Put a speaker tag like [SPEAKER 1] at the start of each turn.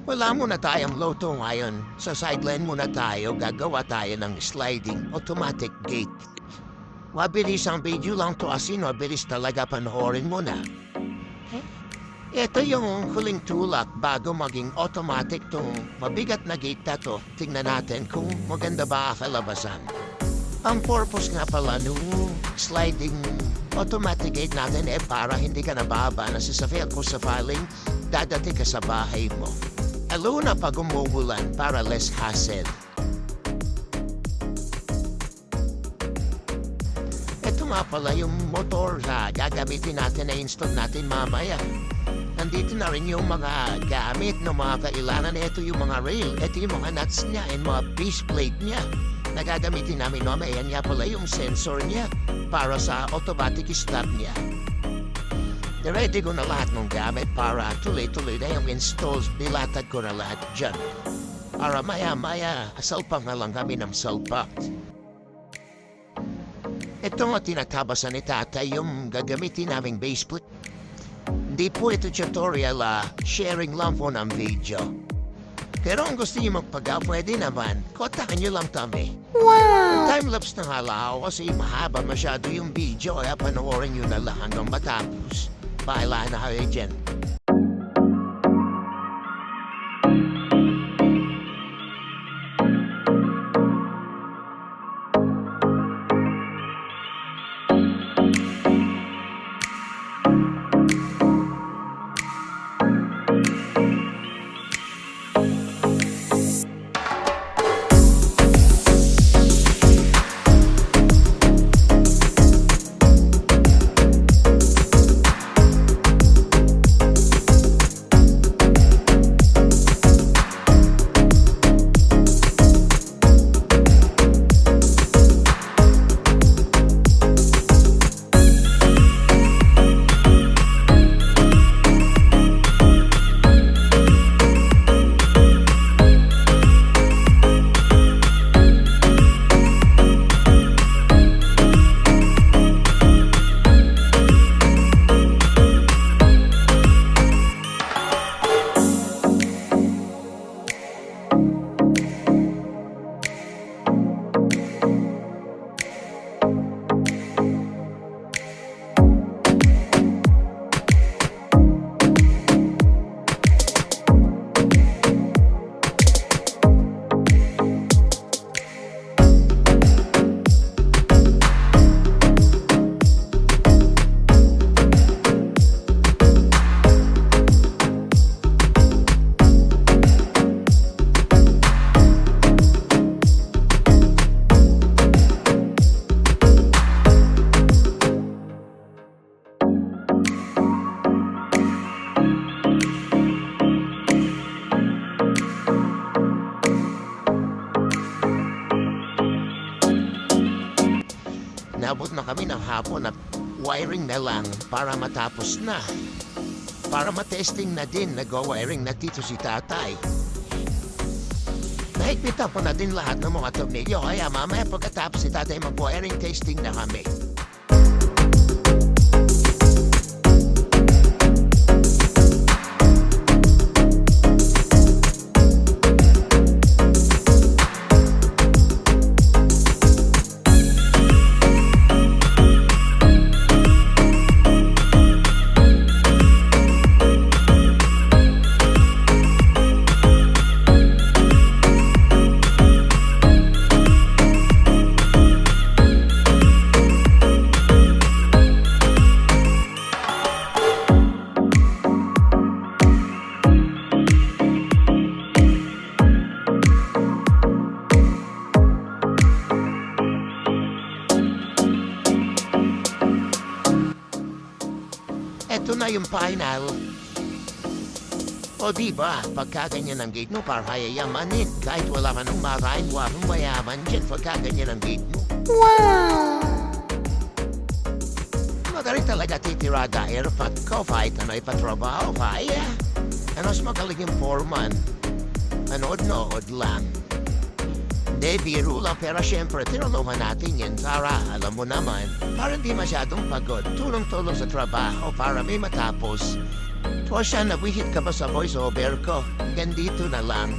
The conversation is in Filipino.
[SPEAKER 1] Wala muna tayong loto ngayon. Sa sideline muna tayo, gagawa tayo ng sliding automatic gate. Mabilis ang video lang to asin, mabilis talaga panoorin mo na. Ito yung huling tulak bago maging automatic tong mabigat na gate na to. Tingnan natin kung maganda ba ang kalabasan. Ang purpose nga pala nung sliding automatic gate natin para hindi ka nababa na sasafel ko sa filing, dadating ka sa bahay mo. Lalo na pag umuulan para less hassle. Ito nga pala yung motor na gagamitin natin na install natin mamaya. Nandito na rin yung mga gamit ng mga kailangan. Ito yung mga rail, ito yung mga nuts niya and mga base plate niya. Nagagamitin namin mamaya. Yan nga pala yung sensor niya para sa automatic stop niya. Ready ko na lahat ng gamit para tuloy-tuloy na yung installs. Nilatag ko na lahat dyan. Para maya-maya, salpak na lang kami ng salpak. Ito nga tinatabasan ni tatay yung gagamitin naming base plate. Hindi po ito tutorial, sharing lang po ng video. Pero kung gusto niyo magpaga, pwede naman. Kontakin niyo lang kami.
[SPEAKER 2] Wow!
[SPEAKER 1] Time-lapse na nga ako kasi mahaba masyado yung video kaya panoorin niyo na lang hanggang matapos. Bahala na kayo dyan. Nabot na kami ng hapon at wiring na lang para matapos na. Para matesting na din, nag-wiring na dito si tatay. Nahigpitan po na din lahat ng mga tornilyo kaya mamaya pagkatapos si tatay mag-wiring testing na kami. Ito na yung final. O diba, pagka ganyan ang gate mo, para hayayamanin. Kahit wala man ng marahin, walang mayaman dyan pagka ganyan ang gate mo.
[SPEAKER 2] Wow!
[SPEAKER 1] Madali talaga titira dahil pagka kahit ano ipatrabaho, kaya. Mas magaling yung foreman. Manood-nood lang. Hindi, biro lang. Pero syempre, tinulungan natin yan para, alam mo naman, para hindi masyadong pagod. Tulong-tulong sa trabaho para may matapos. O siya, nabihit ka ba sa voiceover ko? Ganito na lang.